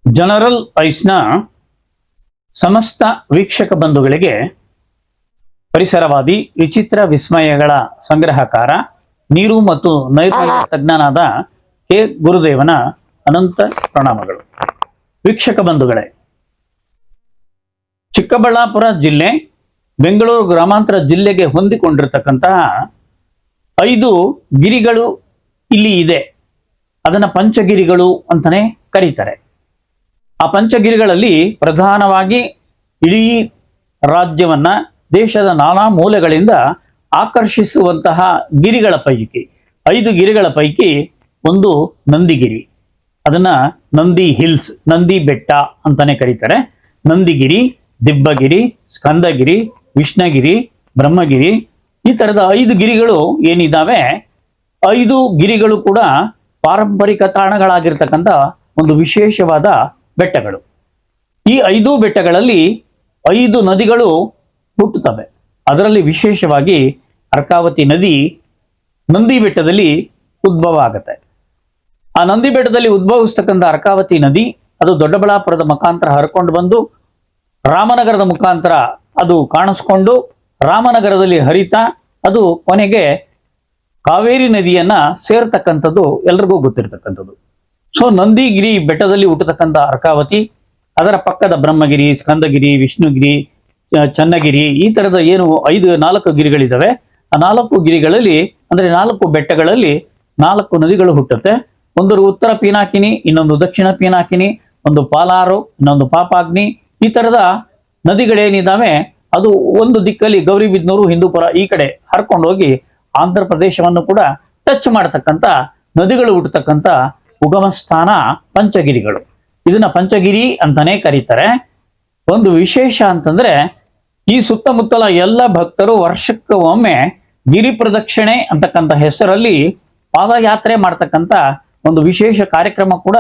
General ಐಸ್ನ ಸಮಸ್ತ ವೀಕ್ಷಕ ಬಂಧುಗಳಿಗೆ ಪರಿಸರವಾದಿ ವಿಚಿತ್ರ ವಿಸ್ಮಯಗಳ ಸಂಗ್ರಹಕಾರ ನೀರು ಮತ್ತು ನೈರ್ಮಲ್ಯ ತಜ್ಞನಾದ ಕೆ ಗುರುದೇವನ ಅನಂತ ಪ್ರಣಾಮಗಳು. ವೀಕ್ಷಕ ಬಂಧುಗಳೇ, ಚಿಕ್ಕಬಳ್ಳಾಪುರ ಜಿಲ್ಲೆ ಬೆಂಗಳೂರು ಗ್ರಾಮಾಂತರ ಜಿಲ್ಲೆಗೆ ಹೊಂದಿಕೊಂಡಿರತಕ್ಕಂತಹ 5 ಗಿರಿಗಳು ಇಲ್ಲಿ ಇದೆ. ಅದನ್ನ ಪಂಚಗಿರಿಗಳು ಅಂತಾನೆ ಕರೀತಾರೆ. ಆ ಪಂಚಗಿರಿಗಳಲ್ಲಿ ಪ್ರಧಾನವಾಗಿ ಇಡೀ ರಾಜ್ಯವನ್ನ ದೇಶದ ನಾನಾ ಮೂಲೆಗಳಿಂದ ಆಕರ್ಷಿಸುವಂತಹ ಗಿರಿಗಳ ಪೈಕಿ 5 ಗಿರಿಗಳ ಪೈಕಿ ಒಂದು ನಂದಿಗಿರಿ. ಅದನ್ನ ನಂದಿ ಹಿಲ್ಸ್, ನಂದಿ ಬೆಟ್ಟ ಅಂತಾನೆ ಕರೀತಾರೆ. ನಂದಿಗಿರಿ, ದಿಬ್ಬಗಿರಿ, ಸ್ಕಂದಗಿರಿ, ವಿಷ್ಣಗಿರಿ, ಬ್ರಹ್ಮಗಿರಿ, ಈ ತರದ 5 ಗಿರಿಗಳು ಏನಿದಾವೆ, 5 ಗಿರಿಗಳು ಕೂಡ ಪಾರಂಪರಿಕ ತಾಣಗಳಾಗಿರ್ತಕ್ಕಂಥ ಒಂದು ವಿಶೇಷವಾದ ಬೆಟ್ಟಗಳು. ಈ 5 ಬೆಟ್ಟಗಳಲ್ಲಿ 5 ನದಿಗಳು ಹುಟ್ಟುತ್ತವೆ. ಅದರಲ್ಲಿ ವಿಶೇಷವಾಗಿ ಅರ್ಕಾವತಿ ನದಿ ನಂದಿ ಬೆಟ್ಟದಲ್ಲಿ ಉದ್ಭವ ಆಗುತ್ತೆ. ಆ ನಂದಿ ಬೆಟ್ಟದಲ್ಲಿ ಉದ್ಭವಿಸ್ತಕ್ಕಂಥ ಅರ್ಕಾವತಿ ನದಿ ಅದು ದೊಡ್ಡಬಳ್ಳಾಪುರದ ಮುಖಾಂತರ ಹರ್ಕೊಂಡು ಬಂದು ರಾಮನಗರದ ಮುಖಾಂತರ ಅದು ಕಾಣಿಸ್ಕೊಂಡು ರಾಮನಗರದಲ್ಲಿ ಹರಿತಾ ಅದು ಕೊನೆಗೆ ಕಾವೇರಿ ನದಿಯನ್ನ ಸೇರ್ತಕ್ಕಂಥದ್ದು ಎಲ್ರಿಗೂ ಗೊತ್ತಿರತಕ್ಕಂಥದ್ದು. ಸೊ ನಂದಿಗಿರಿ ಬೆಟ್ಟದಲ್ಲಿ ಹುಟ್ಟತಕ್ಕಂಥ ಅರ್ಕಾವತಿ, ಅದರ ಪಕ್ಕದ ಬ್ರಹ್ಮಗಿರಿ, ಸ್ಕಂದಗಿರಿ, ವಿಷ್ಣುಗಿರಿ, ಚನ್ನಗಿರಿ, ಈ ತರದ ಏನು 4 ಗಿರಿಗಳಿದಾವೆ. ಆ 4 ಗಿರಿಗಳಲ್ಲಿ ಅಂದ್ರೆ 4 ಬೆಟ್ಟಗಳಲ್ಲಿ 4 ನದಿಗಳು ಹುಟ್ಟುತ್ತೆ. ಒಂದು ಉತ್ತರ ಪಿನಾಕಿನಿ, ಇನ್ನೊಂದು ದಕ್ಷಿಣ ಪಿನಾಕಿನಿ, ಒಂದು ಪಾಲಾರು, ಇನ್ನೊಂದು ಪಾಪಾಗ್ನಿ. ಈ ತರದ ನದಿಗಳೇನಿದಾವೆ ಅದು ಒಂದು ದಿಕ್ಕಲ್ಲಿ ಗೌರಿಬಿದನೂರು, ಹಿಂದೂಪುರ ಈ ಕಡೆ ಹರ್ಕೊಂಡು ಹೋಗಿ ಆಂಧ್ರ ಪ್ರದೇಶವನ್ನು ಕೂಡ ಟಚ್ ಮಾಡತಕ್ಕಂಥ ನದಿಗಳು ಹುಟ್ಟತಕ್ಕಂಥ ಉಗಮ ಸ್ಥಾನ ಪಂಚಗಿರಿಗಳು. ಇದನ್ನ ಪಂಚಗಿರಿ ಅಂತಾನೆ ಕರೀತಾರೆ. ಒಂದು ವಿಶೇಷ ಅಂತಂದ್ರೆ ಈ ಸುತ್ತಮುತ್ತಲ ಎಲ್ಲ ಭಕ್ತರು ವರ್ಷಕ್ಕೆ ಒಮ್ಮೆ ಗಿರಿ ಪ್ರದಕ್ಷಿಣೆ ಅಂತಕ್ಕಂಥ ಹೆಸರಲ್ಲಿ ಪಾದಯಾತ್ರೆ ಮಾಡ್ತಕ್ಕಂಥ ಒಂದು ವಿಶೇಷ ಕಾರ್ಯಕ್ರಮ ಕೂಡ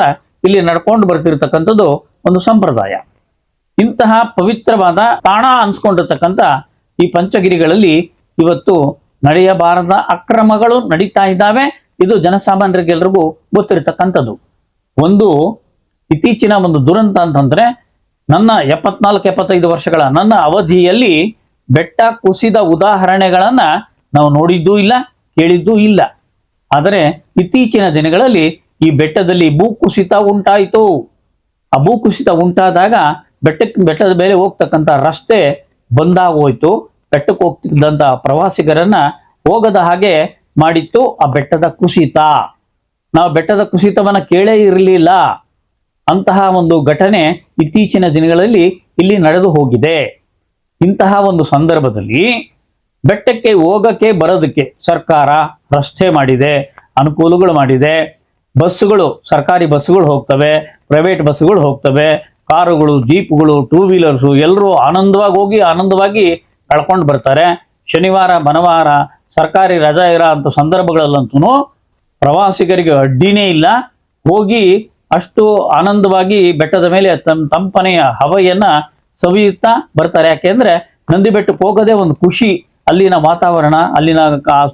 ಇಲ್ಲಿ ನಡ್ಕೊಂಡು ಬರ್ತಿರ್ತಕ್ಕಂಥದ್ದು ಒಂದು ಸಂಪ್ರದಾಯ. ಇಂತಹ ಪವಿತ್ರವಾದ ತಾಣ ಅನ್ಸ್ಕೊಂಡಿರ್ತಕ್ಕಂಥ ಈ ಪಂಚಗಿರಿಗಳಲ್ಲಿ ಇವತ್ತು ನಡೆಯಬಾರದ ಅಕ್ರಮಗಳು ನಡೀತಾ ಇದ್ದಾವೆ. ಇದು ಜನಸಾಮಾನ್ಯರಿಗೆಲ್ರಿಗೂ ಗೊತ್ತಿರತಕ್ಕಂಥದ್ದು. ಒಂದು ಇತ್ತೀಚಿನ ಒಂದು ದುರಂತ ಅಂತಂದ್ರೆ, ನನ್ನ 74-75 ವರ್ಷಗಳ ನನ್ನ ಅವಧಿಯಲ್ಲಿ ಬೆಟ್ಟ ಕುಸಿದ ಉದಾಹರಣೆಗಳನ್ನ ನಾವು ನೋಡಿದ್ದೂ ಇಲ್ಲ, ಕೇಳಿದ್ದೂ ಇಲ್ಲ. ಆದರೆ ಇತ್ತೀಚಿನ ದಿನಗಳಲ್ಲಿ ಈ ಬೆಟ್ಟದಲ್ಲಿ ಭೂಕುಸಿತ ಉಂಟಾಯಿತು. ಆ ಭೂಕುಸಿತ ಉಂಟಾದಾಗ ಬೆಟ್ಟದ ಮೇಲೆ ಹೋಗ್ತಕ್ಕಂಥ ರಸ್ತೆ ಬಂದಾಗೋಯ್ತು. ಬೆಟ್ಟಕ್ಕೆ ಹೋಗ್ತಿದ್ದಂತ ಪ್ರವಾಸಿಗರನ್ನ ಹೋಗದ ಹಾಗೆ ಮಾಡಿತ್ತು ಆ ಬೆಟ್ಟದ ಕುಸಿತ. ನಾವು ಬೆಟ್ಟದ ಕುಸಿತವನ್ನ ಕೇಳೇ ಇರಲಿಲ್ಲ. ಅಂತಹ ಒಂದು ಘಟನೆ ಇತ್ತೀಚಿನ ದಿನಗಳಲ್ಲಿ ಇಲ್ಲಿ ನಡೆದು ಹೋಗಿದೆ. ಇಂತಹ ಒಂದು ಸಂದರ್ಭದಲ್ಲಿ ಬೆಟ್ಟಕ್ಕೆ ಹೋಗಕ್ಕೆ ಬರೋದಕ್ಕೆ ಸರ್ಕಾರ ರಸ್ತೆ ಮಾಡಿದೆ, ಅನುಕೂಲಗಳು ಮಾಡಿದೆ. ಬಸ್ಸುಗಳು, ಸರ್ಕಾರಿ ಬಸ್ಸುಗಳು ಹೋಗ್ತವೆ, ಪ್ರೈವೇಟ್ ಬಸ್ಸುಗಳು ಹೋಗ್ತವೆ, ಕಾರುಗಳು, ಜೀಪುಗಳು, 2 ವೀಲರ್ಸು ಎಲ್ಲರೂ ಆನಂದವಾಗಿ ಹೋಗಿ ಆನಂದವಾಗಿ ಕಳ್ಕೊಂಡು ಬರ್ತಾರೆ. ಶನಿವಾರ ಭಾನುವಾರ ಸರ್ಕಾರಿ ರಜಾ ಇರೋ ಅಂತ ಸಂದರ್ಭಗಳಲ್ಲಂತೂ ಪ್ರವಾಸಿಗರಿಗೆ ಅಡ್ಡಿನೇ ಇಲ್ಲ. ಹೋಗಿ ಅಷ್ಟು ಆನಂದವಾಗಿ ಬೆಟ್ಟದ ಮೇಲೆ ತಂಪನೆಯ ಹವೆಯನ್ನ ಸವಿಯುತ್ತಾ ಬರ್ತಾರೆ. ಯಾಕೆಂದ್ರೆ ನಂದಿ ಬೆಟ್ಟಕ್ಕೆ ಹೋಗೋದೇ ಒಂದು ಖುಷಿ. ಅಲ್ಲಿನ ವಾತಾವರಣ, ಅಲ್ಲಿನ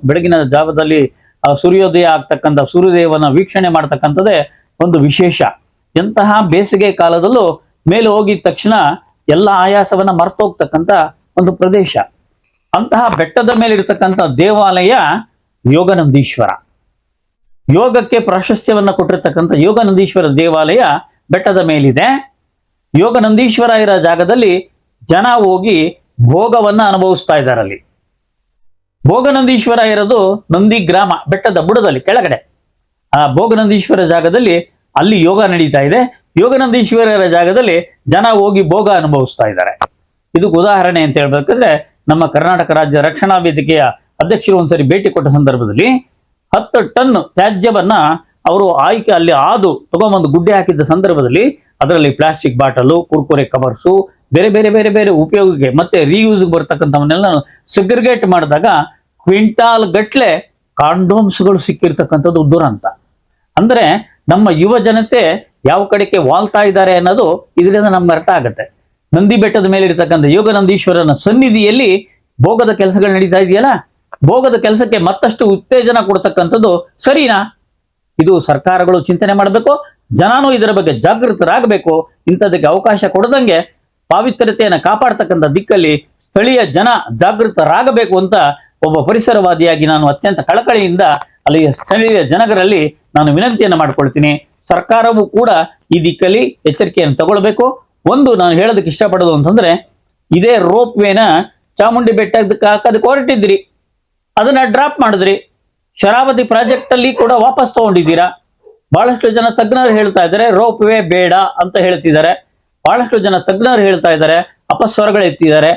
ಬೆಳಗಿನ ಜಾವದಲ್ಲಿ ಸೂರ್ಯೋದಯ ಆಗ್ತಕ್ಕಂಥ ಸೂರ್ಯದೇವನ ವೀಕ್ಷಣೆ ಮಾಡ್ತಕ್ಕಂಥದ್ದೇ ಒಂದು ವಿಶೇಷ. ಎಂತಹ ಬೇಸಿಗೆ ಕಾಲದಲ್ಲೂ ಮೇಲೆ ಹೋಗಿದ ತಕ್ಷಣ ಎಲ್ಲ ಆಯಾಸವನ್ನ ಮರ್ತೋಗ್ತಕ್ಕಂಥ ಒಂದು ಪ್ರದೇಶ. ಅಂತಹ ಬೆಟ್ಟದ ಮೇಲೆ ಇರತಕ್ಕಂಥ ದೇವಾಲಯ ಯೋಗನಂದೀಶ್ವರ. ಯೋಗಕ್ಕೆ ಪ್ರಾಶಸ್ತ್ಯವನ್ನ ಕೊಟ್ಟಿರ್ತಕ್ಕಂಥ ಯೋಗನಂದೀಶ್ವರ ದೇವಾಲಯ ಬೆಟ್ಟದ ಮೇಲಿದೆ. ಯೋಗನಂದೀಶ್ವರ ಇರೋ ಜಾಗದಲ್ಲಿ ಜನ ಹೋಗಿ ಭೋಗವನ್ನ ಅನುಭವಿಸ್ತಾ ಇದ್ದಾರೆ. ಅಲ್ಲಿ ಭೋಗನಂದೀಶ್ವರ ಇರೋದು ನಂದಿ ಗ್ರಾಮ, ಬೆಟ್ಟದ ಬುಡದಲ್ಲಿ ಕೆಳಗಡೆ. ಆ ಭೋಗನಂದೀಶ್ವರ ಜಾಗದಲ್ಲಿ ಅಲ್ಲಿ ಯೋಗ ನಡೀತಾ ಇದೆ. ಯೋಗನಂದೀಶ್ವರರ ಜಾಗದಲ್ಲಿ ಜನ ಹೋಗಿ ಭೋಗ ಅನುಭವಿಸ್ತಾ ಇದ್ದಾರೆ. ಇದಕ್ಕೆ ಉದಾಹರಣೆ ಅಂತ ಹೇಳ್ಬೇಕಂದ್ರೆ, ನಮ್ಮ ಕರ್ನಾಟಕ ರಾಜ್ಯ ರಕ್ಷಣಾ ವೇದಿಕೆಯ ಅಧ್ಯಕ್ಷರು ಒಂದ್ಸರಿ ಭೇಟಿ ಕೊಟ್ಟ ಸಂದರ್ಭದಲ್ಲಿ 10 ಟನ್ ತ್ಯಾಜ್ಯವನ್ನ ಅವರು ಅಲ್ಲಿ ತಗೊಂಬಂದು ಗುಡ್ಡೆ ಹಾಕಿದ್ದ ಸಂದರ್ಭದಲ್ಲಿ ಅದರಲ್ಲಿ ಪ್ಲಾಸ್ಟಿಕ್ ಬಾಟಲು, ಕುರ್ಕುರೆ ಕವರ್ಸು, ಬೇರೆ ಬೇರೆ ಬೇರೆ ಬೇರೆ ಉಪಯೋಗಕ್ಕೆ ಮತ್ತೆ ರೀಯೂಸ್ ಬರ್ತಕ್ಕಂಥವನ್ನೆಲ್ಲ ಸೆಗ್ರಿಗೇಟ್ ಮಾಡಿದಾಗ ಕ್ವಿಂಟಾಲ್ ಗಟ್ಲೆ ಕಾಂಡೋಮ್ಸ್ಗಳು ಸಿಕ್ಕಿರ್ತಕ್ಕಂಥದ್ದು ದುರಂತ. ಅಂದ್ರೆ ನಮ್ಮ ಯುವ ಜನತೆ ಯಾವ ಕಡೆಗೆ ವಾಲ್ತಾ ಇದ್ದಾರೆ ಅನ್ನೋದು ಇದರಿಂದ ನಮ್ಗೆ ಅರ್ಥ ಆಗುತ್ತೆ. ನಂದಿ ಬೆಟ್ಟದ ಮೇಲೆ ಇರ್ತಕ್ಕಂಥ ಯೋಗನಂದೀಶ್ವರನ ಸನ್ನಿಧಿಯಲ್ಲಿ ಭೋಗದ ಕೆಲಸಗಳು ನಡೀತಾ ಇದೆಯಲ್ಲ, ಭೋಗದ ಕೆಲಸಕ್ಕೆ ಮತ್ತಷ್ಟು ಉತ್ತೇಜನ ಕೊಡ್ತಕ್ಕಂಥದ್ದು ಸರಿನಾ? ಇದು ಸರ್ಕಾರಗಳು ಚಿಂತನೆ ಮಾಡಬೇಕು, ಜನನೂ ಇದರ ಬಗ್ಗೆ ಜಾಗೃತರಾಗಬೇಕು. ಇಂಥದಕ್ಕೆ ಅವಕಾಶ ಕೊಡದಂಗೆ ಪಾವಿತ್ರ್ಯತೆಯನ್ನು ಕಾಪಾಡ್ತಕ್ಕಂಥ ದಿಕ್ಕಲ್ಲಿ ಸ್ಥಳೀಯ ಜನ ಜಾಗೃತರಾಗಬೇಕು ಅಂತ ಒಬ್ಬ ಪರಿಸರವಾದಿಯಾಗಿ ನಾನು ಅತ್ಯಂತ ಕಳಕಳಿಯಿಂದ ಅಲ್ಲಿಯ ಸ್ಥಳೀಯ ಜನಗರಲ್ಲಿ ನಾನು ವಿನಂತಿಯನ್ನು ಮಾಡ್ಕೊಳ್ತೀನಿ. ಸರ್ಕಾರವೂ ಕೂಡ ಈ ದಿಕ್ಕಲ್ಲಿ ಎಚ್ಚರಿಕೆಯನ್ನು ತಗೊಳ್ಬೇಕು. ಒಂದು ನಾನು ಹೇಳೋದಕ್ಕೆ ಇಷ್ಟಪಡೋದು ಅಂತಂದ್ರೆ, ಇದೇ ರೋಪ್ ವೇನ ಚಾಮುಂಡಿ ಬೆಟ್ಟಕ್ಕೆ ಹಾಕೋದಕ್ಕೆ ಹೊರಟಿದ್ರಿ, ಅದನ್ನ ಡ್ರಾಪ್ ಮಾಡಿದ್ರಿ. ಶರಾವತಿ ಪ್ರಾಜೆಕ್ಟ್ ಅಲ್ಲಿ ಕೂಡ ವಾಪಸ್ ತಗೊಂಡಿದ್ದೀರಾ. ಬಹಳಷ್ಟು ಜನ ತಜ್ಞರು ಹೇಳ್ತಾ ಇದ್ದಾರೆ ರೋಪ್ ವೇ ಬೇಡ ಅಂತ ಹೇಳ್ತಿದ್ದಾರೆ. ಬಹಳಷ್ಟು ಜನ ತಜ್ಞರು ಹೇಳ್ತಾ ಇದ್ದಾರೆ, ಅಪಸ್ವರಗಳು ಎತ್ತಿದ್ದಾರೆ.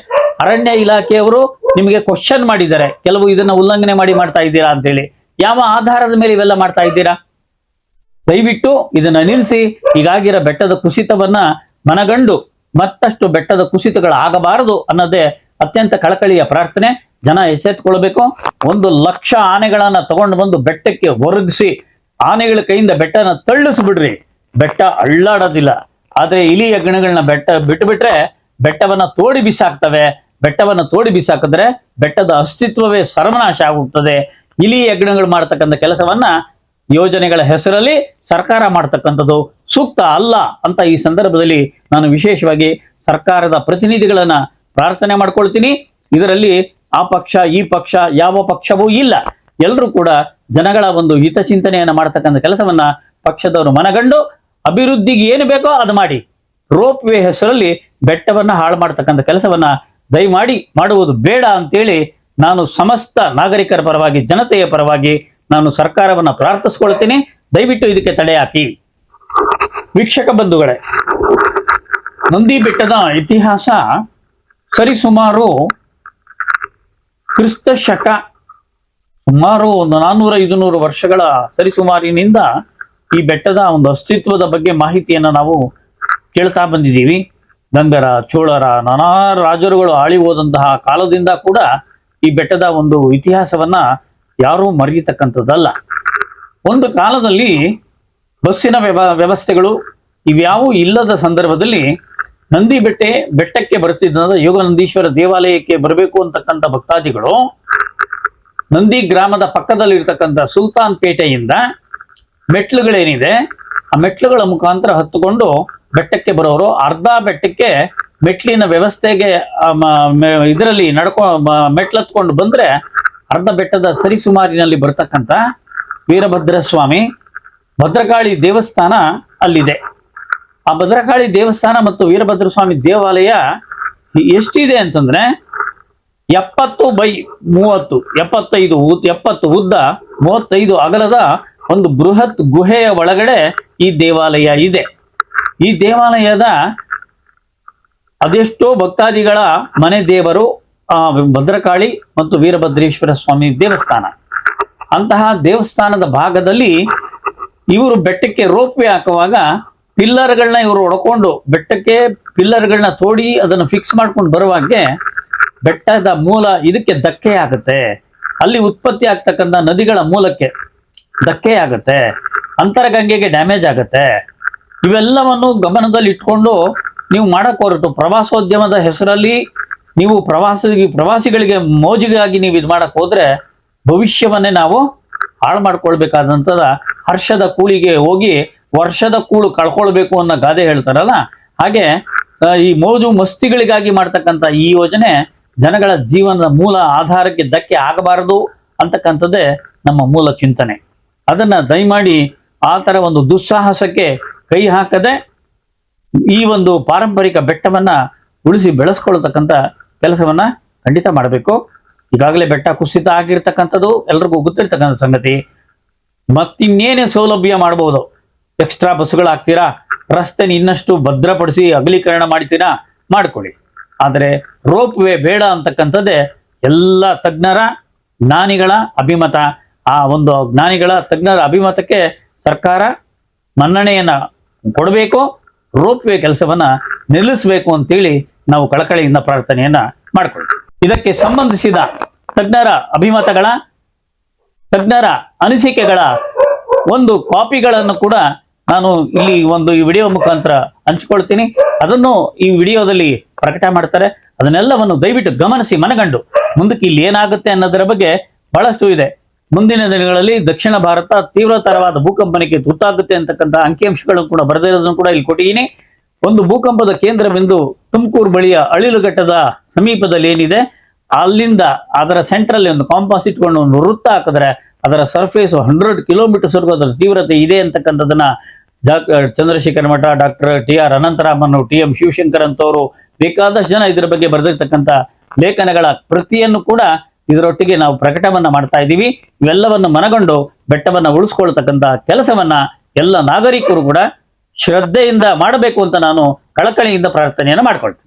ಅರಣ್ಯ ಇಲಾಖೆಯವರು ನಿಮಗೆ ಕ್ವಶನ್ ಮಾಡಿದ್ದಾರೆ, ಕೆಲವು ಇದನ್ನ ಉಲ್ಲಂಘನೆ ಮಾಡ್ತಾ ಇದ್ದೀರಾ ಅಂತೇಳಿ. ಯಾವ ಆಧಾರದ ಮೇಲೆ ಇವೆಲ್ಲ ಮಾಡ್ತಾ ಇದ್ದೀರಾ? ದಯವಿಟ್ಟು ಇದನ್ನ ನಿಲ್ಲಿಸಿ. ಹೀಗಾಗಿರೋ ಬೆಟ್ಟದ ಕುಸಿತವನ್ನ ಮನಗಂಡು ಮತ್ತಷ್ಟು ಬೆಟ್ಟದ ಕುಸಿತಗಳಾಗಬಾರದು ಅನ್ನೋದೇ ಅತ್ಯಂತ ಕಳಕಳಿಯ ಪ್ರಾರ್ಥನೆ. ಜನ ಎಚ್ಚೆತ್ತುಕೊಳ್ಬೇಕು. 1,00,000 ಆನೆಗಳನ್ನ ತಗೊಂಡು ಬಂದು ಬೆಟ್ಟಕ್ಕೆ ಒರಗಿಸಿ ಆನೆಗಳ ಕೈಯಿಂದ ಬೆಟ್ಟನ ತಳ್ಳಿಸ್ಬಿಡ್ರಿ, ಬೆಟ್ಟ ಅಳ್ಳಾಡೋದಿಲ್ಲ. ಆದ್ರೆ ಇಲಿ ಹೆಗ್ಗಣಗಳನ್ನ ಬಿಟ್ಟುಬಿಟ್ರೆ ಬೆಟ್ಟವನ್ನ ತೋಡಿ ಬಿಸಾಕ್ತವೆ. ಬೆಟ್ಟವನ್ನ ತೋಡಿ ಬಿಸಾಕಿದ್ರೆ ಬೆಟ್ಟದ ಅಸ್ತಿತ್ವವೇ ಸರ್ವನಾಶ ಆಗುತ್ತದೆ. ಇಲಿ ಹೆಗ್ಗಣಗಳು ಮಾಡ್ತಕ್ಕಂಥ ಕೆಲಸವನ್ನ ಯೋಜನೆಗಳ ಹೆಸರಲ್ಲಿ ಸರ್ಕಾರ ಮಾಡ್ತಕ್ಕಂಥದ್ದು ಸೂಕ್ತ ಅಲ್ಲ ಅಂತ ಈ ಸಂದರ್ಭದಲ್ಲಿ ನಾನು ವಿಶೇಷವಾಗಿ ಸರ್ಕಾರದ ಪ್ರತಿನಿಧಿಗಳನ್ನ ಪ್ರಾರ್ಥನೆ ಮಾಡ್ಕೊಳ್ತೀನಿ. ಇದರಲ್ಲಿ ಆ ಪಕ್ಷ ಈ ಪಕ್ಷ ಯಾವ ಪಕ್ಷವೂ ಇಲ್ಲ. ಎಲ್ಲರೂ ಕೂಡ ಜನಗಳ ಒಂದು ಹಿತಚಿಂತನೆಯನ್ನ ಮಾಡ್ತಕ್ಕಂಥ ಕೆಲಸವನ್ನ ಪಕ್ಷದವರು ಮನಗಂಡು ಅಭಿವೃದ್ಧಿಗೆ ಏನು ಬೇಕೋ ಅದು ಮಾಡಿ. ರೋಪ್ ವೇ ಹೆಸರಲ್ಲಿ ಬೆಟ್ಟವನ್ನ ಹಾಳು ಮಾಡ್ತಕ್ಕಂಥ ಕೆಲಸವನ್ನ ದಯಮಾಡಿ ಮಾಡುವುದು ಬೇಡ ಅಂತೇಳಿ ನಾನು ಸಮಸ್ತ ನಾಗರಿಕರ ಪರವಾಗಿ, ಜನತೆಯ ಪರವಾಗಿ ನಾನು ಸರ್ಕಾರವನ್ನ ಪ್ರಾರ್ಥಿಸ್ಕೊಳ್ತೀನಿ. ದಯವಿಟ್ಟು ಇದಕ್ಕೆ ತಡೆ ಹಾಕಿ. ವೀಕ್ಷಕ ಬಂಧುಗಳೇ, ನಂದಿ ಬೆಟ್ಟದ ಇತಿಹಾಸ ಸರಿಸುಮಾರು ಕ್ರಿಸ್ತ ಶಕ ಸುಮಾರು 400-500 ವರ್ಷಗಳ ಸರಿಸುಮಾರಿನಿಂದ ಈ ಬೆಟ್ಟದ ಒಂದು ಅಸ್ತಿತ್ವದ ಬಗ್ಗೆ ಮಾಹಿತಿಯನ್ನು ನಾವು ಕೇಳ್ತಾ ಬಂದಿದ್ದೀವಿ. ಗಂಗರ, ಚೋಳರ, ನಾನಾ ರಾಜರುಗಳು ಆಳಿ ಹೋದಂತಹ ಕಾಲದಿಂದ ಕೂಡ ಈ ಬೆಟ್ಟದ ಒಂದು ಇತಿಹಾಸವನ್ನ ಯಾರೂ ಮರೆಯತಕ್ಕಂಥದ್ದಲ್ಲ. ಒಂದು ಕಾಲದಲ್ಲಿ ಬಸ್ಸಿನ ವ್ಯವಸ್ಥೆಗಳು ಇವ್ಯಾವೂ ಇಲ್ಲದ ಸಂದರ್ಭದಲ್ಲಿ ನಂದಿ ಬೆಟ್ಟಕ್ಕೆ ಬರ್ತಿದ್ದ ಯೋಗನಂದೀಶ್ವರ ದೇವಾಲಯಕ್ಕೆ ಬರಬೇಕು ಅಂತಕ್ಕಂಥ ಭಕ್ತಾದಿಗಳು ನಂದಿ ಗ್ರಾಮದ ಪಕ್ಕದಲ್ಲಿ ಇರ್ತಕ್ಕಂಥ ಸುಲ್ತಾನ್ ಪೇಟೆಯಿಂದ ಮೆಟ್ಲುಗಳೇನಿದೆ ಆ ಮೆಟ್ಲುಗಳ ಮುಖಾಂತರ ಹತ್ತುಕೊಂಡು ಬೆಟ್ಟಕ್ಕೆ ಬರೋರು ಅರ್ಧ ಬೆಟ್ಟಕ್ಕೆ ಮೆಟ್ಲಿನ ವ್ಯವಸ್ಥೆಗೆ ಇದರಲ್ಲಿ ಮೆಟ್ಲತ್ಕೊಂಡು ಬಂದ್ರೆ ಅರ್ಧ ಬೆಟ್ಟದ ಸರಿಸುಮಾರಿನಲ್ಲಿ ಬರ್ತಕ್ಕಂಥ ವೀರಭದ್ರ ಸ್ವಾಮಿ ಭದ್ರಕಾಳಿ ದೇವಸ್ಥಾನ ಅಲ್ಲಿದೆ. ಆ ಭದ್ರಕಾಳಿ ದೇವಸ್ಥಾನ ಮತ್ತು ವೀರಭದ್ರ ಸ್ವಾಮಿ ದೇವಾಲಯ ಎಷ್ಟಿದೆ ಅಂತಂದ್ರೆ 70x30, 70 ಉದ್ದ 35 ಅಗಲದ ಒಂದು ಬೃಹತ್ ಗುಹೆಯ ಒಳಗಡೆ ಈ ದೇವಾಲಯ ಇದೆ. ಈ ದೇವಾಲಯದ ಅದೆಷ್ಟೋ ಭಕ್ತಾದಿಗಳ ಮನೆ ದೇವರು ಭದ್ರಕಾಳಿ ಮತ್ತು ವೀರಭದ್ರೇಶ್ವರ ಸ್ವಾಮಿ ದೇವಸ್ಥಾನ. ಅಂತಹ ದೇವಸ್ಥಾನದ ಭಾಗದಲ್ಲಿ ಇವರು ಬೆಟ್ಟಕ್ಕೆ ರೋಪ್ ವೇ ಹಾಕುವಾಗ ಪಿಲ್ಲರ್ಗಳನ್ನ ಇವರು ಹೊಡ್ಕೊಂಡು ಬೆಟ್ಟಕ್ಕೆ ಪಿಲ್ಲರ್ಗಳನ್ನ ತೋಡಿ ಅದನ್ನು ಫಿಕ್ಸ್ ಮಾಡ್ಕೊಂಡು ಬರುವಾಗೆ ಬೆಟ್ಟದ ಮೂಲ ಇದಕ್ಕೆ ಧಕ್ಕೆ ಆಗುತ್ತೆ. ಅಲ್ಲಿ ಉತ್ಪತ್ತಿ ಆಗ್ತಕ್ಕಂಥ ನದಿಗಳ ಮೂಲಕ್ಕೆ ಧಕ್ಕೆ ಆಗುತ್ತೆ, ಅಂತರಗಂಗೆಗೆ ಡ್ಯಾಮೇಜ್ ಆಗುತ್ತೆ. ಇವೆಲ್ಲವನ್ನು ಗಮನದಲ್ಲಿ ಇಟ್ಕೊಂಡು ನೀವು ಮಾಡಕ್ ಹೊರಟು ಪ್ರವಾಸೋದ್ಯಮದ ಹೆಸರಲ್ಲಿ ನೀವು ಪ್ರವಾಸಿಗಳಿಗೆ ಮೋಜಿಗಾಗಿ ನೀವು ಇದು ಮಾಡಕ್ ಹೋದ್ರೆ ಭವಿಷ್ಯವನ್ನೇ ನಾವು ಹಾಳು ಮಾಡ್ಕೊಳ್ಬೇಕಾದಂಥದ ಹರ್ಷದ ಕೂಳಿಗೆ ಹೋಗಿ ವರ್ಷದ ಕೂಳು ಕಳ್ಕೊಳ್ಬೇಕು ಅನ್ನೋ ಗಾದೆ ಹೇಳ್ತಾರಲ್ಲ, ಹಾಗೆ ಈ ಮೋಜು ಮಸ್ತಿಗಳಿಗಾಗಿ ಮಾಡ್ತಕ್ಕಂಥ ಈ ಯೋಜನೆ ಜನಗಳ ಜೀವನದ ಮೂಲ ಆಧಾರಕ್ಕೆ ಧಕ್ಕೆ ಆಗಬಾರದು ಅಂತಕ್ಕಂಥದ್ದೇ ನಮ್ಮ ಮೂಲ ಚಿಂತನೆ. ಅದನ್ನ ದಯಮಾಡಿ ಆ ಥರ ಒಂದು ದುಸ್ಸಾಹಸಕ್ಕೆ ಕೈ ಹಾಕದೆ ಈ ಒಂದು ಪಾರಂಪರಿಕ ಬೆಟ್ಟವನ್ನ ಉಳಿಸಿ ಬೆಳೆಸ್ಕೊಳ್ತಕ್ಕಂಥ ಕೆಲಸವನ್ನ ಖಂಡಿತ ಮಾಡಬೇಕು. ಈಗಾಗಲೇ ಬೆಟ್ಟ ಕುಸಿತ ಆಗಿರ್ತಕ್ಕಂಥದ್ದು ಎಲ್ರಿಗೂ ಗೊತ್ತಿರ್ತಕ್ಕಂಥ ಸಂಗತಿ. ಮತ್ತಿನ್ನೇನೇ ಸೌಲಭ್ಯ ಮಾಡಬಹುದು, ಎಕ್ಸ್ಟ್ರಾ ಬಸ್ಗಳು ಹಾಕ್ತೀರಾ, ರಸ್ತೆನ ಇನ್ನಷ್ಟು ಭದ್ರಪಡಿಸಿ ಅಗಲೀಕರಣ ಮಾಡ್ತೀರಾ, ಮಾಡ್ಕೊಳ್ಳಿ. ಆದರೆ ರೋಪ್ ವೇ ಬೇಡ ಅಂತಕ್ಕಂಥದ್ದೇ ಎಲ್ಲ ತಜ್ಞರ ಜ್ಞಾನಿಗಳ ಅಭಿಮತ. ಆ ಒಂದು ಜ್ಞಾನಿಗಳ ತಜ್ಞರ ಅಭಿಮತಕ್ಕೆ ಸರ್ಕಾರ ಮನ್ನಣೆಯನ್ನ ಕೊಡಬೇಕು, ರೋಪ್ ವೇ ಕೆಲಸವನ್ನ ನಿಲ್ಲಿಸಬೇಕು ಅಂತೇಳಿ ನಾವು ಕಳಕಳಿಯಿಂದ ಪ್ರಾರ್ಥನೆಯನ್ನ ಮಾಡ್ಕೊಳ್ತೀವಿ. ಇದಕ್ಕೆ ಸಂಬಂಧಿಸಿದ ತಜ್ಞರ ಅಭಿಮತಗಳ, ತಜ್ಞರ ಅನಿಸಿಕೆಗಳ ಒಂದು ಕಾಪಿಗಳನ್ನು ಕೂಡ ನಾನು ಇಲ್ಲಿ ಈ ವಿಡಿಯೋ ಮುಖಾಂತರ ಹಂಚ್ಕೊಳ್ತೀನಿ. ಅದನ್ನು ಈ ವಿಡಿಯೋದಲ್ಲಿ ಪ್ರಕಟ ಮಾಡ್ತಾರೆ. ಅದನ್ನೆಲ್ಲವನ್ನು ದಯವಿಟ್ಟು ಗಮನಿಸಿ ಮನಗಂಡು ಮುಂದಕ್ಕೆ ಇಲ್ಲಿ ಏನಾಗುತ್ತೆ ಅನ್ನೋದರ ಬಗ್ಗೆ ಬಹಳಷ್ಟು ಇದೆ. ಮುಂದಿನ ದಿನಗಳಲ್ಲಿ ದಕ್ಷಿಣ ಭಾರತ ತೀವ್ರತರವಾದ ಭೂಕಂಪನಕ್ಕೆ ತುತ್ತಾಗುತ್ತೆ ಅಂತಕ್ಕಂಥ ಅಂಕಿಅಂಶಗಳನ್ನು ಕೂಡ ಬರೆದಿರೋದನ್ನು ಕೂಡ ಇಲ್ಲಿ ಕೊಟ್ಟಿದ್ದೀನಿ. ಒಂದು ಭೂಕಂಪದ ಕೇಂದ್ರ ಬಿಂದು ತುಮಕೂರು ಬಳಿಯ ಅಳಿಲುಘಟ್ಟದ ಸಮೀಪದಲ್ಲಿ ಏನಿದೆ, ಅಲ್ಲಿಂದ ಅದರ ಸೆಂಟ್ರಲ್ಲಿ ಒಂದು ಕಾಂಪಾಸ್ ಇಟ್ಕೊಂಡು ಒಂದು ವೃತ್ತ ಹಾಕಿದ್ರೆ ಅದರ ಸರ್ಫೇಸ್ 100 ಕಿಲೋಮೀಟರ್ಸ್ ವರೆಗೂ ಅದರ ತೀವ್ರತೆ ಇದೆ ಅಂತಕ್ಕಂಥದನ್ನ ಚಂದ್ರಶೇಖರ್ ಮಠ, doctor TR Anantharaman, TM Shivashankar ಅಂತವರು ಬೇಕಾದಷ್ಟು ಜನ ಇದರ ಬಗ್ಗೆ ಬರೆದಿರ್ತಕ್ಕಂಥ ಲೇಖನಗಳ ಪ್ರತಿಯನ್ನು ಕೂಡ ಇದರೊಟ್ಟಿಗೆ ನಾವು ಪ್ರಕಟವನ್ನ ಮಾಡ್ತಾ ಇದ್ದೀವಿ. ಇವೆಲ್ಲವನ್ನು ಮನಗೊಂಡು ಬೆಟ್ಟವನ್ನ ಉಳಿಸ್ಕೊಳ್ತಕ್ಕಂಥ ಕೆಲಸವನ್ನ ಎಲ್ಲ ನಾಗರಿಕರು ಕೂಡ ಶ್ರದ್ಧೆಯಿಂದ ಮಾಡಬೇಕು ಅಂತ ನಾನು ಕಳಕಳಿಯಿಂದ ಪ್ರಾರ್ಥನೆಯನ್ನು ಮಾಡ್ಕೊಳ್ತೇನೆ.